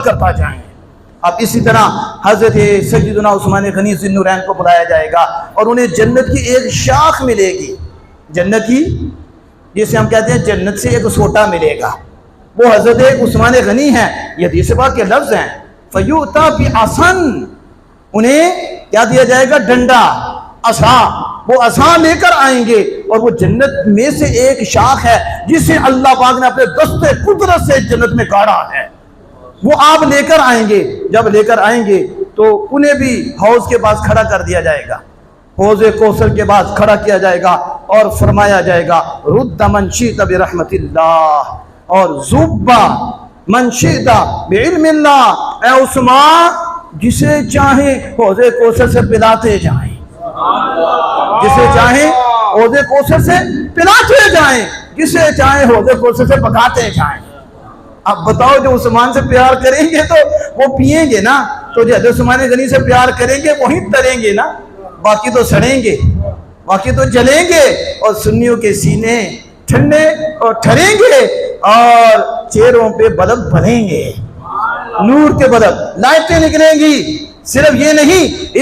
کرتا جائیں. اب اسی طرح حضرت سیدنا عثمان غنی ذی النورین کو بلایا جائے گا اور انہیں جنت کی ایک شاخ ملے گی, جنت کی, جسے ہم کہتے ہیں جنت سے ایک سوٹا ملے گا. وہ حضرت عثمان غنی ہیں, یہ حدیث پاک کے لفظ ہیں. فیؤتی بعصا, انہیں کیا دیا جائے گا؟ ڈنڈا, عصا. وہ عصا لے کر آئیں گے اور وہ جنت میں سے ایک شاخ ہے جسے اللہ پاک نے اپنے دست قدرت سے جنت میں گاڑا ہے, وہ آپ لے کر آئیں گے. جب لے کر آئیں گے تو انہیں بھی حوض کے پاس کھڑا کر دیا جائے گا, حوض کوثر کے پاس کھڑا کیا جائے گا اور فرمایا جائے گا رد من شئت برحمت اللہ اور زبا من شئت بعلم اللہ. اے عثمان, جسے چاہیں حوض کوثر سے پلاتے جائیں, جسے چاہیں حوض کوثر سے پلاتے جائیں, جسے چاہیں حوض کوثر سے پکاتے جائیں. اب بتاؤ, جو عثمان سے پیار کریں گے تو وہ پیئیں گے نا, تو جو حضرت عثمان غنی سے پیار کریں گے وہی تریں گے نا, باقی تو سڑیں گے, باقی تو جلیں گے. اور سنیوں کے سینے ٹھنڈے اور ٹھریں گے اور چہروں پہ بلب بھریں گے, نور کے بلب, لائٹیں نکلیں گی. صرف یہ نہیں,